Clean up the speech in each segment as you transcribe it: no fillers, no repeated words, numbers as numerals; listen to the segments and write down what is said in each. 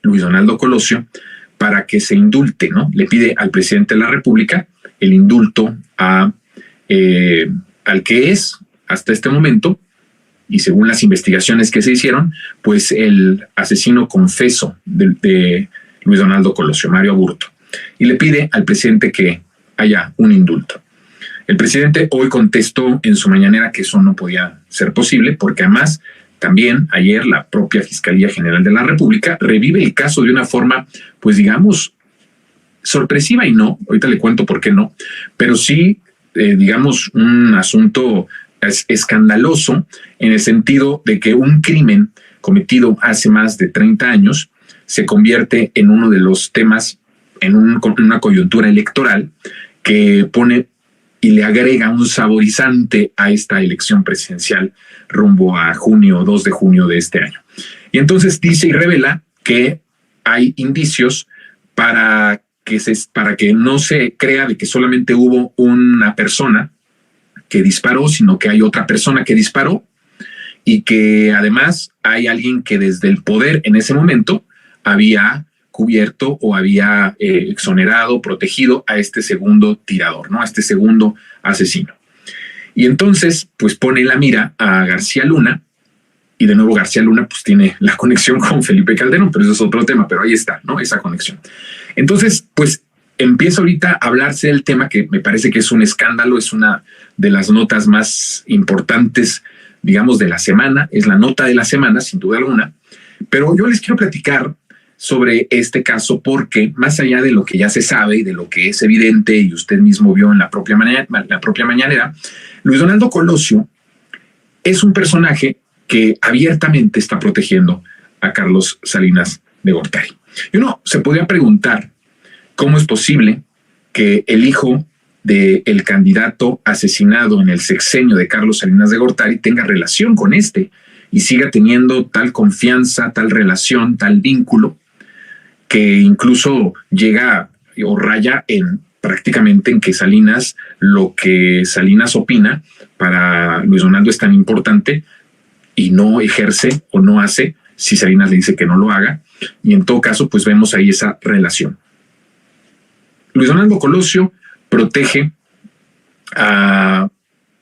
Luis Donaldo Colosio para que se indulte, ¿no? Le pide al presidente de la República el indulto al que es, hasta este momento, y según las investigaciones que se hicieron, pues el asesino confeso de Luis Donaldo Colosio, Mario Aburto, y le pide al presidente que haya un indulto. El presidente hoy contestó en su mañanera que eso no podía ser posible, porque además también ayer la propia Fiscalía General de la República revive el caso de una forma, pues digamos, sorpresiva y no, ahorita le cuento por qué no, pero sí, digamos, un asunto escandaloso en el sentido de que un crimen cometido hace más de 30 años se convierte en uno de los temas en una coyuntura electoral que pone y le agrega un saborizante a esta elección presidencial rumbo a 2 de junio de este año. Y entonces dice y revela que hay indicios para que no se crea de que solamente hubo una persona que disparó, sino que hay otra persona que disparó y que además hay alguien que desde el poder en ese momento había cubierto o había exonerado, protegido a este segundo tirador, ¿no? A este segundo asesino. Y entonces, pues pone la mira a García Luna, y de nuevo García Luna pues tiene la conexión con Felipe Calderón, pero eso es otro tema, pero ahí está, ¿no? Esa conexión. Entonces, pues empieza ahorita a hablarse del tema que me parece que es un escándalo, es una de las notas más importantes, digamos, de la semana, es la nota de la semana, sin duda alguna, pero yo les quiero platicar sobre este caso porque más allá de lo que ya se sabe y de lo que es evidente y usted mismo vio en la propia mañanera, Luis Donaldo Colosio es un personaje que abiertamente está protegiendo a Carlos Salinas de Gortari. Y uno se podría preguntar cómo es posible que el hijo del candidato asesinado en el sexenio de Carlos Salinas de Gortari tenga relación con este y siga teniendo tal confianza, tal relación, tal vínculo, que incluso llega o raya en prácticamente en que Salinas, lo que Salinas opina para Luis Donaldo es tan importante y no ejerce o no hace si Salinas le dice que no lo haga. Y en todo caso, pues vemos ahí esa relación. Luis Donaldo Colosio protege a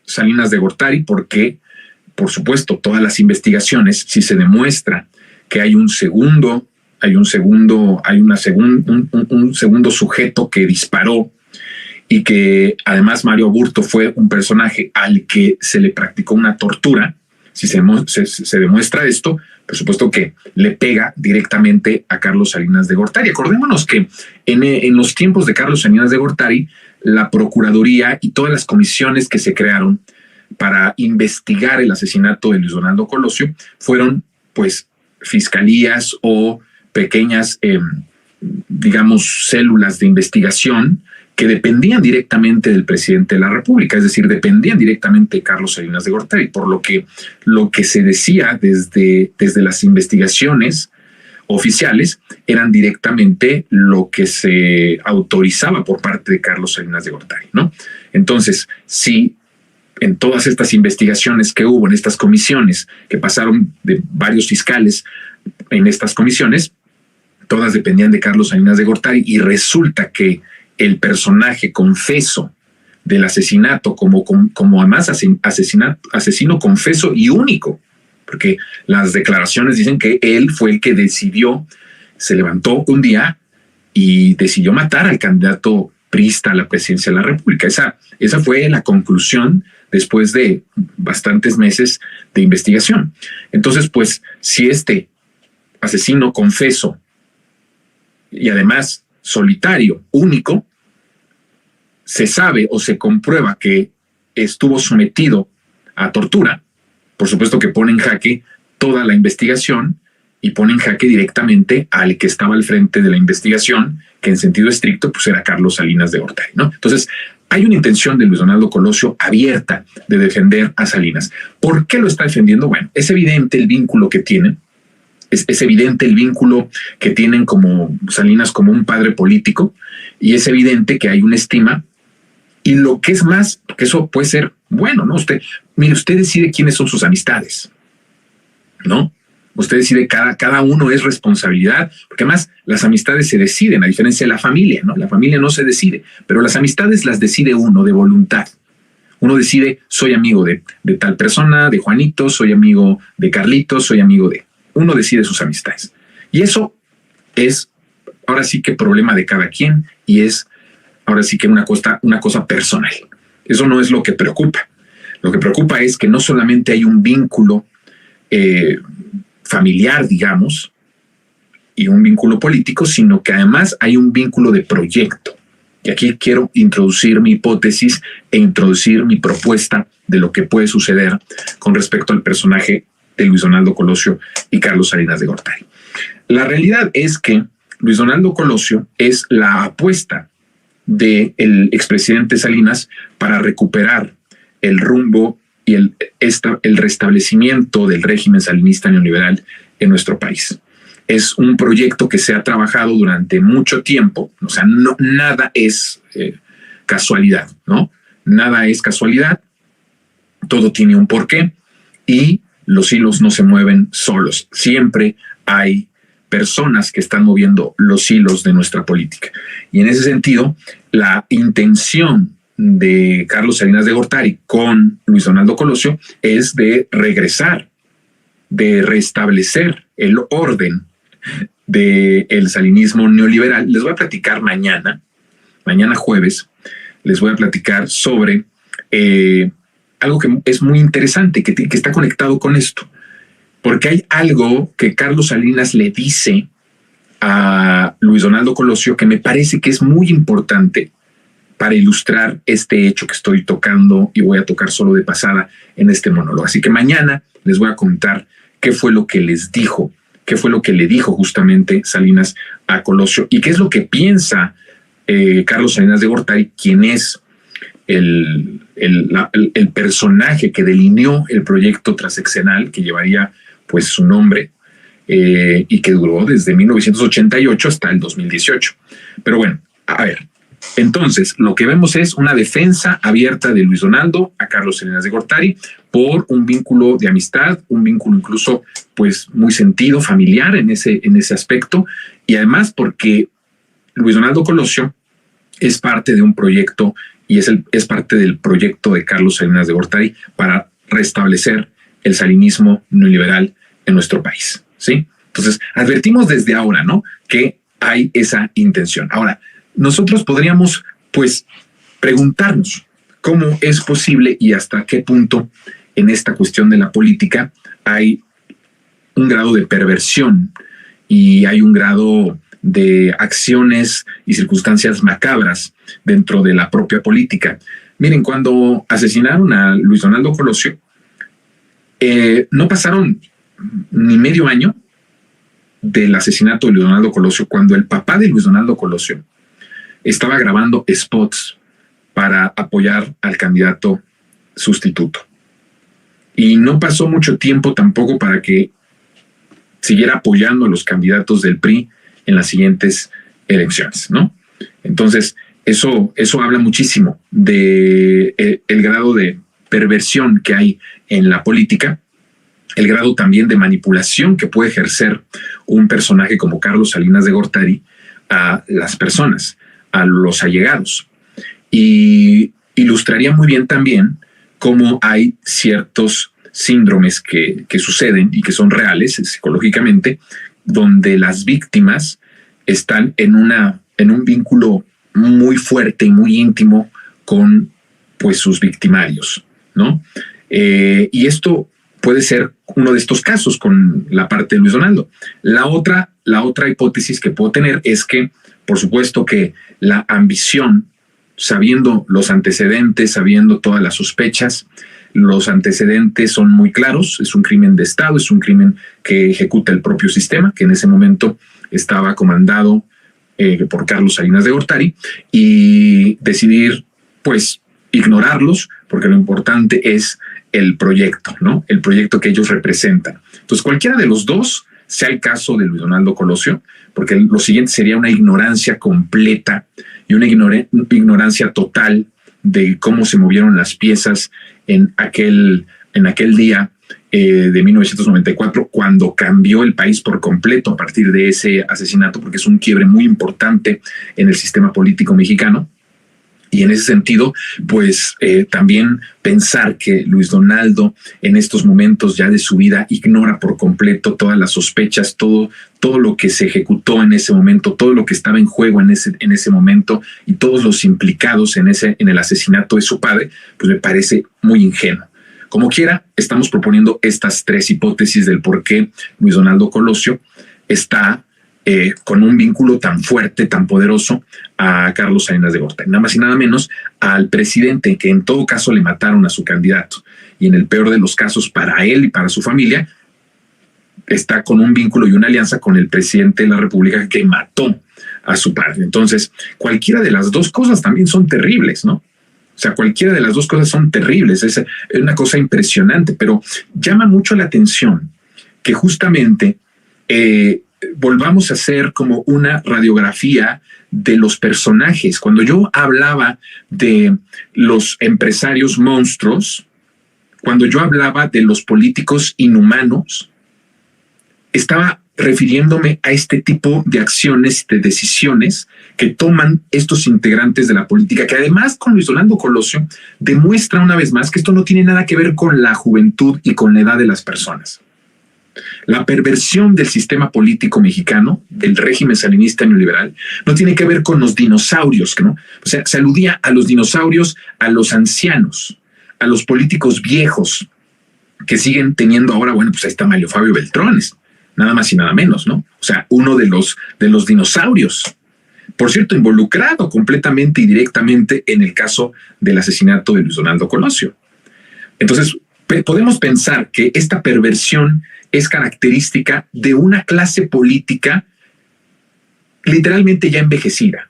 Salinas de Gortari porque, por supuesto, todas las investigaciones, si se demuestra que hay un segundo sujeto que disparó y que además Mario Aburto fue un personaje al que se le practicó una tortura, si se demuestra esto, por supuesto que le pega directamente a Carlos Salinas de Gortari. Acordémonos que en los tiempos de Carlos Salinas de Gortari, la Procuraduría y todas las comisiones que se crearon para investigar el asesinato de Luis Donaldo Colosio fueron pues fiscalías o pequeñas, digamos, células de investigación que dependían directamente del presidente de la República, es decir, dependían directamente de Carlos Salinas de Gortari, por lo que se decía desde las investigaciones oficiales eran directamente lo que se autorizaba por parte de Carlos Salinas de Gortari, ¿no? Entonces, sí, en todas estas investigaciones que hubo, en estas comisiones que pasaron de varios fiscales en estas comisiones, todas dependían de Carlos Salinas de Gortari y resulta que el personaje confeso del asesinato, como además asesino confeso y único, porque las declaraciones dicen que él fue el que decidió, se levantó un día y decidió matar al candidato priista a la presidencia de la República. Esa fue la conclusión después de bastantes meses de investigación. Entonces, pues, si este asesino confeso y además solitario, único, se sabe o se comprueba que estuvo sometido a tortura, por supuesto que pone en jaque toda la investigación y pone en jaque directamente al que estaba al frente de la investigación, que en sentido estricto pues era Carlos Salinas de Gortari, ¿no? Entonces, hay una intención de Luis Donaldo Colosio abierta de defender a Salinas. ¿Por qué lo está defendiendo? Bueno, es evidente el vínculo que tienen. Es evidente el vínculo que tienen como Salinas como un padre político y es evidente que hay una estima y lo que es más, que eso puede ser bueno, ¿no? Usted decide quiénes son sus amistades, ¿no? Usted decide, cada uno es responsabilidad, porque además las amistades se deciden, a diferencia de la familia, ¿no? La familia no se decide, pero las amistades las decide uno de voluntad. Uno decide, soy amigo de tal persona, de Juanito, soy amigo de Carlitos, soy amigo de... Uno decide sus amistades. Y eso es ahora sí que problema de cada quien y es ahora sí que una cosa personal. Eso no es lo que preocupa. Lo que preocupa es que no solamente hay un vínculo familiar, digamos, y un vínculo político, sino que además hay un vínculo de proyecto. Y aquí quiero introducir mi hipótesis e introducir mi propuesta de lo que puede suceder con respecto al personaje de Luis Donaldo Colosio y Carlos Salinas de Gortari. La realidad es que Luis Donaldo Colosio es la apuesta del expresidente Salinas para recuperar el rumbo y el restablecimiento del régimen salinista neoliberal en nuestro país. Es un proyecto que se ha trabajado durante mucho tiempo, o sea, nada es casualidad, ¿no? Nada es casualidad, todo tiene un porqué y los hilos no se mueven solos. Siempre hay personas que están moviendo los hilos de nuestra política. Y en ese sentido, la intención de Carlos Salinas de Gortari con Luis Donaldo Colosio es de regresar, de restablecer el orden del salinismo neoliberal. Les voy a platicar mañana jueves, les voy a platicar sobre algo que es muy interesante, que está conectado con esto, porque hay algo que Carlos Salinas le dice a Luis Donaldo Colosio que me parece que es muy importante para ilustrar este hecho que estoy tocando y voy a tocar solo de pasada en este monólogo. Así que mañana les voy a contar qué fue lo que les dijo, qué fue lo que le dijo justamente Salinas a Colosio y qué es lo que piensa Carlos Salinas de Gortari, quien es el personaje que delineó el proyecto transeccional que llevaría pues su nombre y que duró desde 1988 hasta el 2018. Pero bueno, a ver, entonces lo que vemos es una defensa abierta de Luis Donaldo a Carlos Salinas de Gortari por un vínculo de amistad, un vínculo incluso pues muy sentido, familiar en ese aspecto, y además porque Luis Donaldo Colosio es parte de un proyecto y es parte del proyecto de Carlos Salinas de Gortari para restablecer el salinismo neoliberal en nuestro país, ¿sí? Entonces, advertimos desde ahora, ¿no?, que hay esa intención. Ahora, nosotros podríamos, pues, preguntarnos cómo es posible y hasta qué punto en esta cuestión de la política hay un grado de perversión y hay un grado de acciones y circunstancias macabras dentro de la propia política. Miren, cuando asesinaron a Luis Donaldo Colosio, no pasaron ni medio año del asesinato de Luis Donaldo Colosio, cuando el papá de Luis Donaldo Colosio estaba grabando spots para apoyar al candidato sustituto. Y no pasó mucho tiempo tampoco para que siguiera apoyando a los candidatos del PRI en las siguientes elecciones, ¿no? Entonces, eso habla muchísimo de el grado de perversión que hay en la política, el grado también de manipulación que puede ejercer un personaje como Carlos Salinas de Gortari a las personas, a los allegados. Y ilustraría muy bien también cómo hay ciertos síndromes que suceden y que son reales psicológicamente, donde las víctimas están en un vínculo muy fuerte y muy íntimo con pues sus victimarios, ¿no? Y esto puede ser uno de estos casos con la parte de Luis Donaldo. La otra hipótesis que puedo tener es que, por supuesto, que la ambición, sabiendo los antecedentes, sabiendo todas las sospechas, los antecedentes son muy claros, es un crimen de Estado, es un crimen que ejecuta el propio sistema, que en ese momento estaba comandado por Carlos Salinas de Gortari, y decidir, pues, ignorarlos, porque lo importante es el proyecto, ¿no? El proyecto que ellos representan. Entonces, cualquiera de los dos, sea el caso de Luis Donaldo Colosio, porque lo siguiente sería una ignorancia completa y una ignorancia total de cómo se movieron las piezas en aquel día de 1994, cuando cambió el país por completo a partir de ese asesinato, porque es un quiebre muy importante en el sistema político mexicano. Y en ese sentido, pues también pensar que Luis Donaldo en estos momentos ya de su vida ignora por completo todas las sospechas, todo lo que se ejecutó en ese momento, todo lo que estaba en juego en ese momento y todos los implicados en el asesinato de su padre, pues me parece muy ingenuo. Como quiera, estamos proponiendo estas tres hipótesis del por qué Luis Donaldo Colosio está con un vínculo tan fuerte, tan poderoso a Carlos Salinas de Gortari, nada más y nada menos al presidente, que en todo caso le mataron a su candidato, y en el peor de los casos para él y para su familia está con un vínculo y una alianza con el presidente de la República que mató a su padre. Entonces, cualquiera de las dos cosas también son terribles, ¿no? O sea, cualquiera de las dos cosas son terribles, es una cosa impresionante, pero llama mucho la atención que justamente volvamos a hacer como una radiografía de los personajes. Cuando yo hablaba de los empresarios monstruos, cuando yo hablaba de los políticos inhumanos, estaba refiriéndome a este tipo de acciones, de decisiones que toman estos integrantes de la política, que además con Luis Donaldo Colosio demuestra una vez más que esto no tiene nada que ver con la juventud y con la edad de las personas. La perversión del sistema político mexicano, del régimen salinista neoliberal, no tiene que ver con los dinosaurios, ¿no? O sea, se aludía a los dinosaurios, a los ancianos, a los políticos viejos que siguen teniendo ahora, bueno, pues ahí está Mario Fabio Beltrones, nada más y nada menos, ¿no? O sea, uno de los dinosaurios. Por cierto, involucrado completamente y directamente en el caso del asesinato de Luis Donaldo Colosio. Entonces, podemos pensar que esta perversión es característica de una clase política literalmente ya envejecida.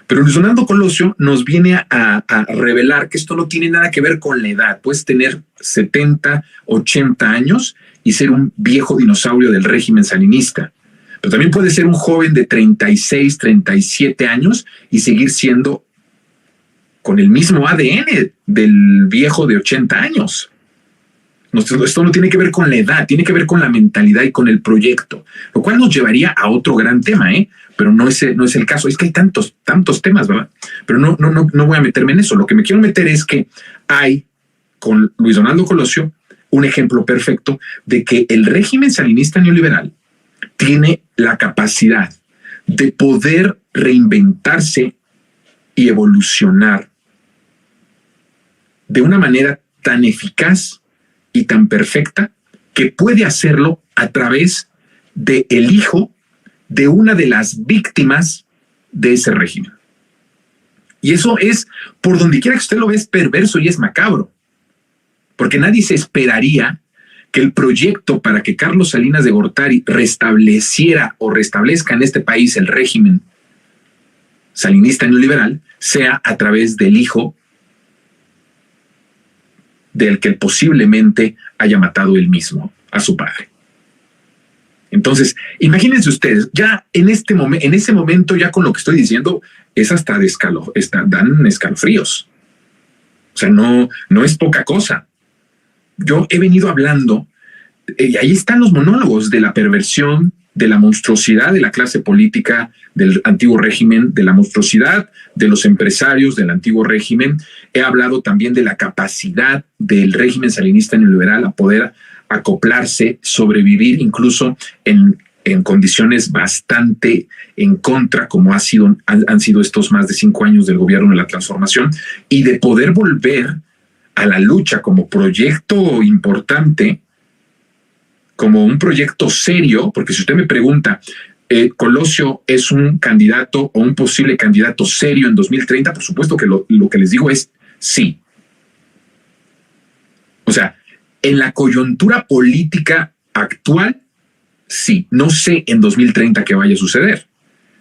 Pero Luis Donaldo Colosio nos viene a revelar que esto no tiene nada que ver con la edad. Puedes tener 70, 80 años y ser un viejo dinosaurio del régimen salinista. Pero también puedes ser un joven de 36, 37 años y seguir siendo con el mismo ADN del viejo de 80 años. Esto no tiene que ver con la edad, tiene que ver con la mentalidad y con el proyecto, lo cual nos llevaría a otro gran tema, pero no es el caso. Es que hay tantos temas, ¿verdad? Pero no voy a meterme en eso. Lo que me quiero meter es que hay con Luis Donaldo Colosio un ejemplo perfecto de que el régimen salinista neoliberal tiene la capacidad de poder reinventarse y evolucionar de una manera tan eficaz y tan perfecta que puede hacerlo a través de el hijo de una de las víctimas de ese régimen. Y eso es, por donde quiera que usted lo ve, es perverso y es macabro, porque nadie se esperaría que el proyecto para que Carlos Salinas de Gortari restableciera o restablezca en este país el régimen salinista neoliberal sea a través del hijo del que posiblemente haya matado él mismo a su padre. Entonces, imagínense ustedes, ya en ese momento, ya con lo que estoy diciendo, es hasta dan escalofríos. O sea, no es poca cosa. Yo he venido hablando, y ahí están los monólogos de la perversión, de la monstruosidad de la clase política del antiguo régimen, de la monstruosidad de los empresarios del antiguo régimen. He hablado también de la capacidad del régimen salinista neoliberal a poder acoplarse, sobrevivir incluso en condiciones bastante en contra, como han sido estos más de 5 años del gobierno de la transformación, y de poder volver a la lucha como proyecto importante, como un proyecto serio, porque si usted me pregunta, ¿Colosio es un candidato o un posible candidato serio en 2030? Por supuesto que lo que les digo es sí. O sea, en la coyuntura política actual, sí. No sé en 2030 qué vaya a suceder.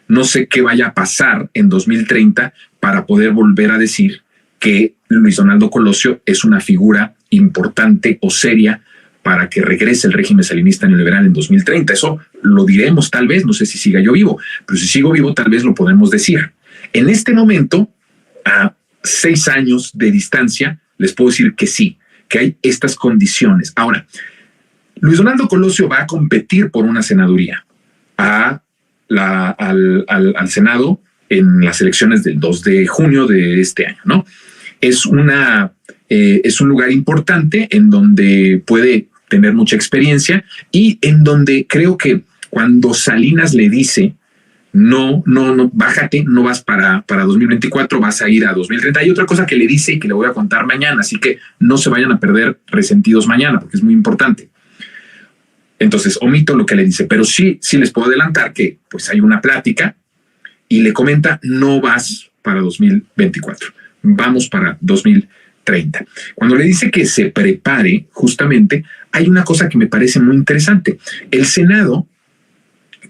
No sé qué vaya a pasar en 2030 para poder volver a decir que Luis Donaldo Colosio es una figura importante o seria para que regrese el régimen salinista neoliberal en 2030. Eso lo diremos tal vez, no sé si siga yo vivo, pero si sigo vivo tal vez lo podemos decir. En este momento, a 6 años de distancia, les puedo decir que sí, que hay estas condiciones. Ahora, Luis Donaldo Colosio va a competir por una senaduría al Senado en las elecciones del 2 de junio de este año, ¿no? Es un lugar importante en donde puede tener mucha experiencia y en donde creo que cuando Salinas le dice no, bájate, no vas para 2024, vas a ir a 2030. Hay otra cosa que le dice y que le voy a contar mañana, así que no se vayan a perder resentidos mañana, porque es muy importante. Entonces, omito lo que le dice, pero sí les puedo adelantar que pues hay una plática y le comenta, no vas para 2024, vamos para 2030. Cuando le dice que se prepare, justamente, hay una cosa que me parece muy interesante. El Senado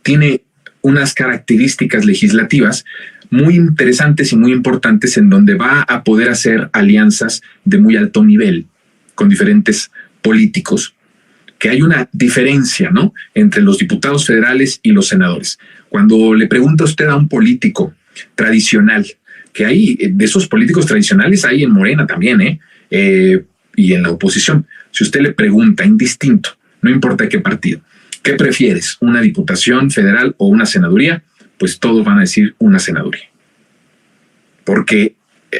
tiene unas características legislativas muy interesantes y muy importantes en donde va a poder hacer alianzas de muy alto nivel con diferentes políticos, que hay una diferencia, ¿no?, entre los diputados federales y los senadores. Cuando le pregunta usted a un político tradicional, que hay de esos políticos tradicionales hay en Morena también, y en la oposición, si usted le pregunta indistinto, no importa qué partido, ¿qué prefieres? ¿Una diputación federal o una senaduría? Pues todos van a decir una senaduría. Porque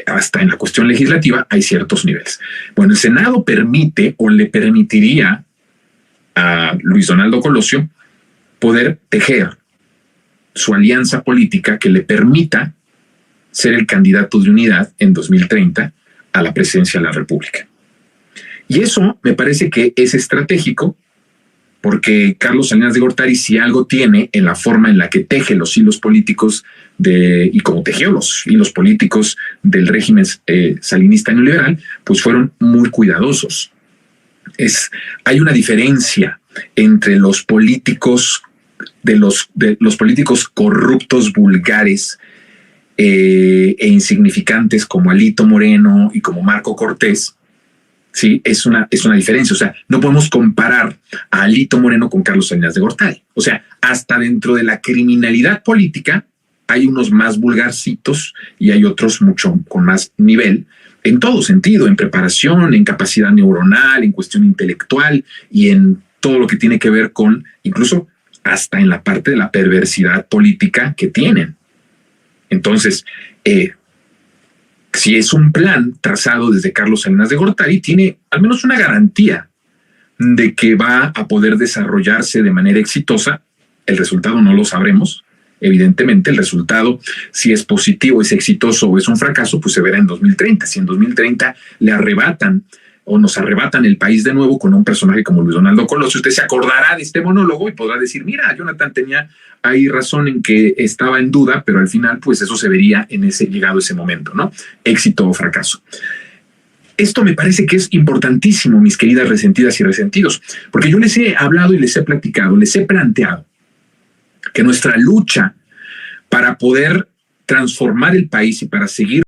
hasta en la cuestión legislativa hay ciertos niveles. Bueno, el Senado permite o le permitiría a Luis Donaldo Colosio poder tejer su alianza política que le permita ser el candidato de unidad en 2030 a la presidencia de la República. Y eso me parece que es estratégico, porque Carlos Salinas de Gortari, si algo tiene en la forma en la que teje los hilos políticos y como tejió los hilos políticos del régimen salinista neoliberal, pues fueron muy cuidadosos. Hay una diferencia entre los políticos de los políticos corruptos, vulgares e insignificantes como Alito Moreno y como Marco Cortés. Sí, es una diferencia. O sea, no podemos comparar a Alito Moreno con Carlos Salinas de Gortari. O sea, hasta dentro de la criminalidad política hay unos más vulgarcitos y hay otros mucho con más nivel, en todo sentido, en preparación, en capacidad neuronal, en cuestión intelectual y en todo lo que tiene que ver con, incluso hasta en la parte de la perversidad política que tienen. Entonces, si es un plan trazado desde Carlos Salinas de Gortari, tiene al menos una garantía de que va a poder desarrollarse de manera exitosa. El resultado no lo sabremos. Evidentemente, el resultado, si es positivo, es exitoso o es un fracaso, pues se verá en 2030. Si en 2030 le arrebatan o nos arrebatan el país de nuevo con un personaje como Luis Donaldo Colosio, usted se acordará de este monólogo y podrá decir, mira, Jonathan tenía ahí razón en que estaba en duda, pero al final pues eso se vería en llegado ese momento, ¿no? Éxito o fracaso. Esto me parece que es importantísimo, mis queridas resentidas y resentidos, porque yo les he hablado y les he platicado, les he planteado que nuestra lucha para poder transformar el país y para seguir